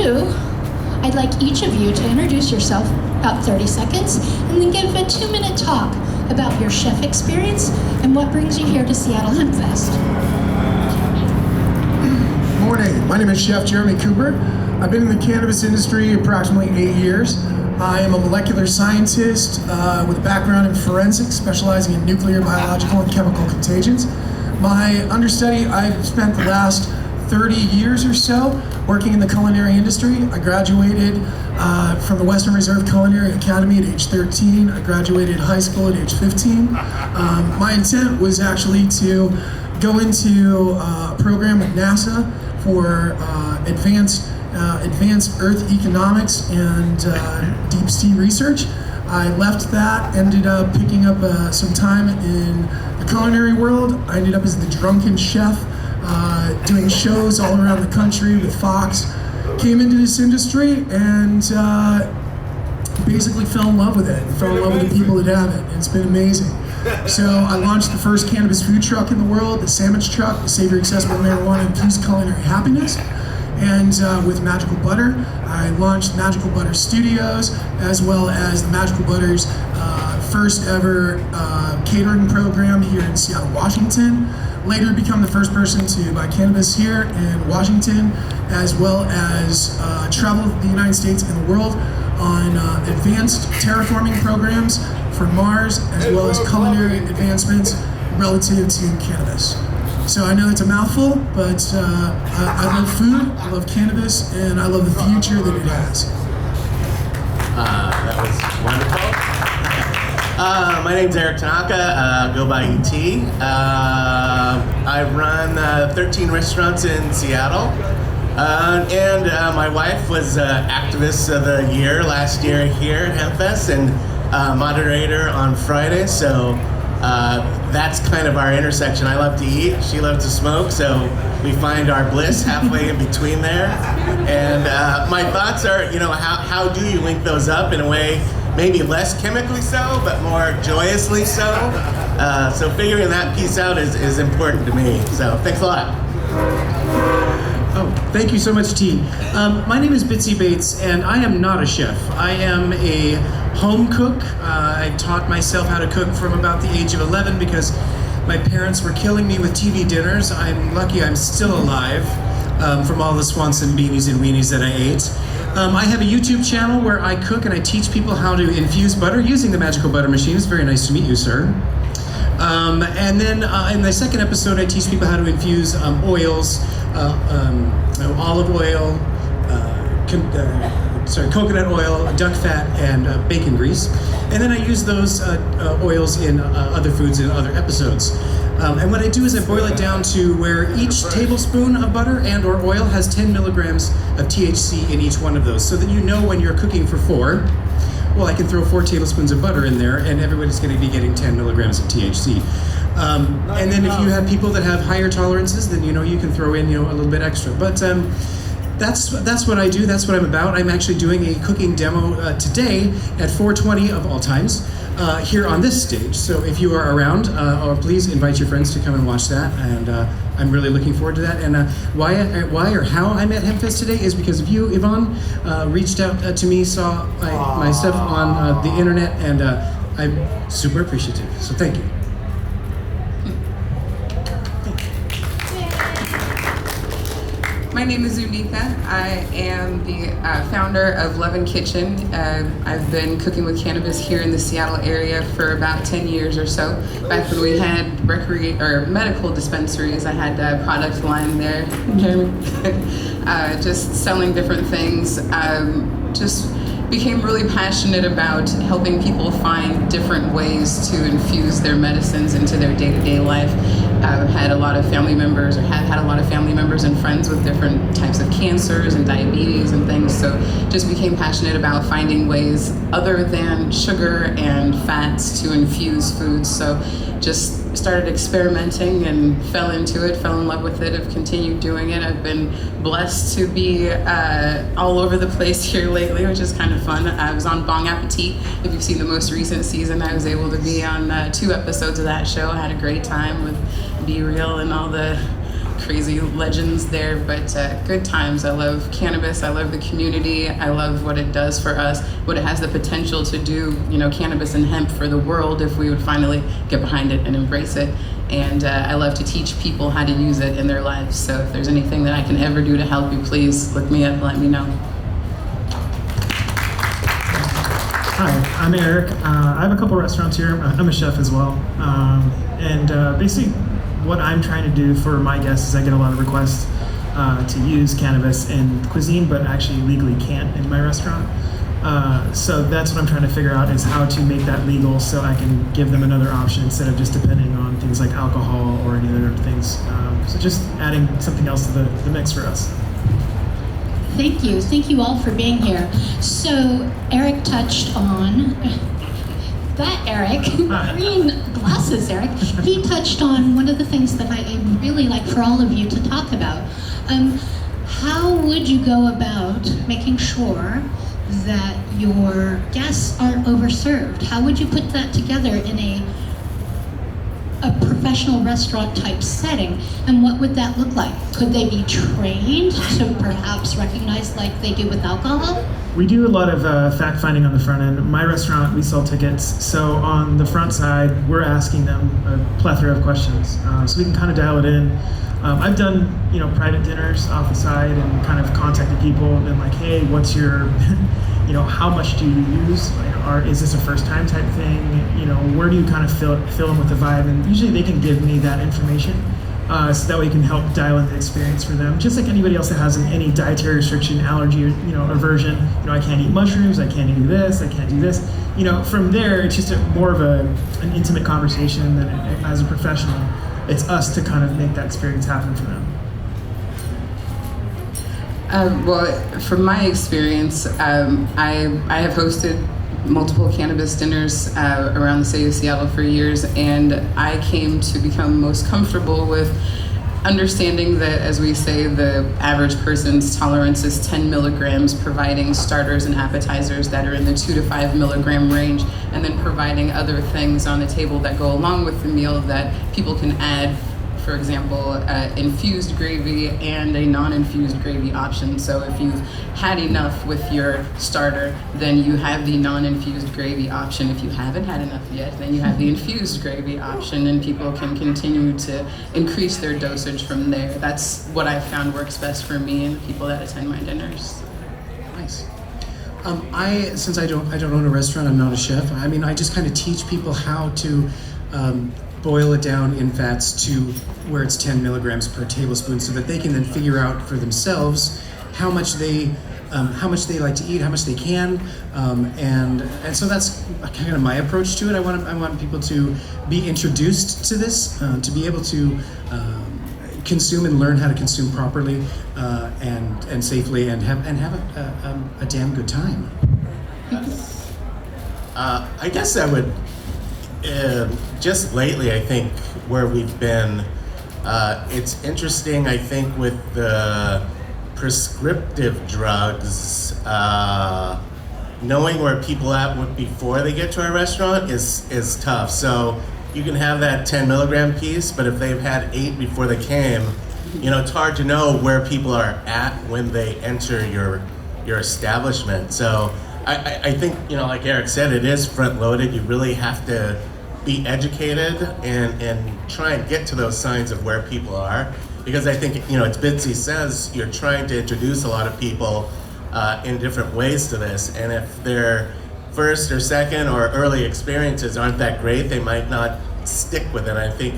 do, I'd like each of you to introduce yourself about 30 seconds and then give a 2-minute talk about your chef experience and what brings you here to Seattle Hempfest. Morning, my name is Chef Jeremy Cooper. I've been in the cannabis industry approximately 8 years. I am a molecular scientist with a background in forensics, specializing in nuclear, biological, and chemical contagions. My understudy, I've spent the last 30 years or so working in the culinary industry. I graduated from the Western Reserve Culinary Academy at age 13. I graduated high school at age 15. My intent was actually to go into a program with NASA for advanced Earth economics and deep sea research. I left that, ended up picking up some time in the culinary world. I ended up as the drunken chef, doing shows all around the country with Fox. Came into this industry and basically fell in love with it. Fell in love with the people that have it. It's been amazing. So I launched the first cannabis food truck in the world, the Sandwich Truck, the Savory Accessible Marijuana Infused Culinary Happiness. And with Magical Butter, I launched Magical Butter Studios, as well as the Magical Butter's first ever catering program here in Seattle, Washington. Later become the first person to buy cannabis here in Washington, as well as travel the United States and the world on advanced terraforming programs for Mars, as well as culinary advancements relative to cannabis. So I know it's a mouthful, but I love food, I love cannabis, and I love the future that it has. That was wonderful. My name's Eric Tanaka, go by ET. I run 13 restaurants in Seattle. And my wife was Activist of the Year last year here at Hempfest and moderator on Friday. So that's kind of our intersection. I love to eat, she loves to smoke, so we find our bliss halfway in between there. And my thoughts are, how do you link those up in a way maybe less chemically so, but more joyously so? So figuring that piece out is important to me. So thanks a lot. Oh, thank you so much, T. My name is Bitsy Bates, and I am not a chef. I am a home cook. I taught myself how to cook from about the age of 11 because my parents were killing me with TV dinners. I'm lucky I'm still alive from all the Swanson beanies and weenies that I ate. I have a YouTube channel where I cook and I teach people how to infuse butter using the Magical Butter machine. It's very nice to meet you, sir. And then in the second episode, I teach people how to infuse oils, olive oil, coconut oil, duck fat, and bacon grease. And then I use those oils in other foods in other episodes. And what I do is I boil it down to where each tablespoon of butter and or oil has 10 milligrams of THC in each one of those, so that you know when you're cooking for 4, well, I can throw 4 tablespoons of butter in there and everybody's going to be getting 10 milligrams of THC. And then if you have people that have higher tolerances, then you can throw in a little bit extra. But that's what I do. That's what I'm about. I'm actually doing a cooking demo today at 4:20 of all times here on this stage. So if you are around, please invite your friends to come and watch that. And I'm really looking forward to that. And why or how I met Hempfest today is because of you, Yvonne. Reached out to me, saw my stuff on the internet, and I'm super appreciative. So thank you. My name is Unika. I am the founder of Love and Kitchen. I've been cooking with cannabis here in the Seattle area for about 10 years or so. Back when we had medical dispensaries, I had a product line there, Jeremy. Just selling different things. Just became really passionate about helping people find different ways to infuse their medicines into their day-to-day life. I've had a lot of family members, or have had a lot of family members and friends with different types of cancers and diabetes and things, so just became passionate about finding ways other than sugar and fats to infuse foods. So just started experimenting and fell into it, fell in love with it, have continued doing it. I've been blessed to be all over the place here lately, which is kind of fun. I was on Bong Appetit. If you've seen the most recent season, I was able to be on 2 episodes of that show. I had a great time with Be Real and all the crazy legends there, but good times. I love cannabis. I love the community. I love what it does for us, what it has the potential to do, cannabis and hemp for the world if we would finally get behind it and embrace it. And I love to teach people how to use it in their lives. So if there's anything that I can ever do to help you, please look me up and let me know. Hi, I'm Eric. I have a couple restaurants here. I'm a chef as well. Basically, what I'm trying to do for my guests is I get a lot of requests to use cannabis in cuisine, but actually legally can't in my restaurant. So that's what I'm trying to figure out, is how to make that legal so I can give them another option instead of just depending on things like alcohol or any other things. So just adding something else to the mix for us. Thank you. Thank you all for being here. So Eric touched on that. Eric, green glasses, Eric. He touched on one of the things that I really like for all of you to talk about. How would you go about making sure that your guests aren't overserved? How would you put that together in a professional restaurant type setting, and what would that look like? Could they be trained to perhaps recognize like they do with alcohol? We do a lot of fact finding on the front end. My restaurant, we sell tickets, so on the front side, we're asking them a plethora of questions, so we can kind of dial it in. I've done, private dinners off the side and kind of contacted people and been like, hey, what's your, how much do you use? Is this a first time type thing? Where do you kind of fill them with the vibe? And usually they can give me that information, so that way we can help dial in the experience for them. Just like anybody else that has any dietary restriction, allergy, or aversion. I can't eat mushrooms, I can't do this, I can't do this. From there, it's just more of an intimate conversation than as a professional. It's us to kind of make that experience happen for them. Well, from my experience, I have hosted multiple cannabis dinners around the city of Seattle for years, and I came to become most comfortable with understanding that, as we say, the average person's tolerance is 10 milligrams, providing starters and appetizers that are in the 2 to 5 milligram range, and then providing other things on the table that go along with the meal that people can add. For example, infused gravy and a non-infused gravy option. So if you've had enough with your starter, then you have the non-infused gravy option. If you haven't had enough yet, then you have the infused gravy option, and people can continue to increase their dosage from there. That's what I found works best for me and the people that attend my dinners. Nice. Since I don't own a restaurant, I'm not a chef. I just kind of teach people how to boil it down in fats to where it's 10 milligrams per tablespoon, so that they can then figure out for themselves how much they like to eat, how much they can, and so that's kind of my approach to it. I want people to be introduced to this, to be able to consume and learn how to consume properly and safely, and have a damn good time. I guess I would. Just lately, I think where we've been, it's interesting. I think with the prescriptive drugs, knowing where people at before they get to our restaurant is tough. So you can have that 10 milligram piece, but if they've had 8 before they came, it's hard to know where people are at when they enter your establishment. So I think, like Eric said, it is front loaded. You really have to be educated and try and get to those signs of where people are. Because I think, as Bitsy says, you're trying to introduce a lot of people in different ways to this. And if their first or second or early experiences aren't that great, they might not stick with it. I think,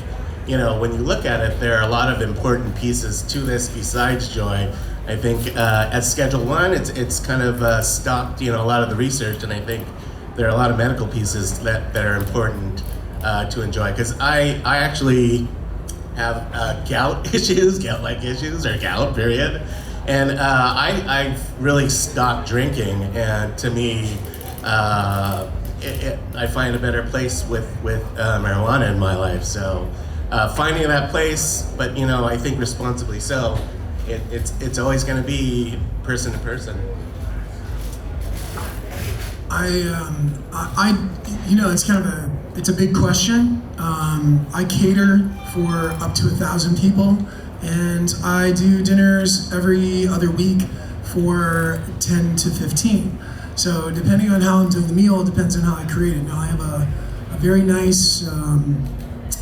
when you look at it, there are a lot of important pieces to this besides joy. I think at Schedule 1, it's kind of stopped, a lot of the research, and I think there are a lot of medical pieces that are important to enjoy. Because I actually have gout issues, gout-like issues, or gout, period. And I've really stopped drinking, and to me, I find a better place with marijuana in my life. So finding that place, but I think responsibly so, it's always going to be person to person. It's kind of it's a big question. I cater for up to 1,000 people. And I do dinners every other week for 10 to 15. So depending on how I'm doing the meal, it depends on how I create it. Now I have a very nice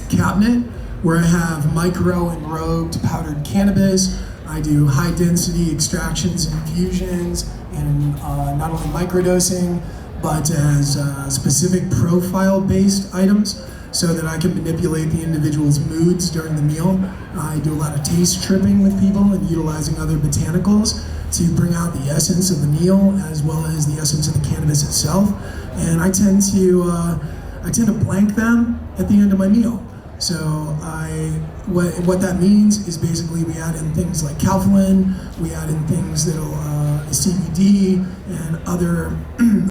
cabinet where I have micro and robed powdered cannabis. I do high density extractions and infusions, and not only microdosing, but as specific profile based items, so that I can manipulate the individual's moods during the meal. I do a lot of taste tripping with people and utilizing other botanicals to bring out the essence of the meal as well as the essence of the cannabis itself. And I tend to blank them at the end of my meal. So what that means is basically we add in things like calphalin, we add in things that'll CBD and other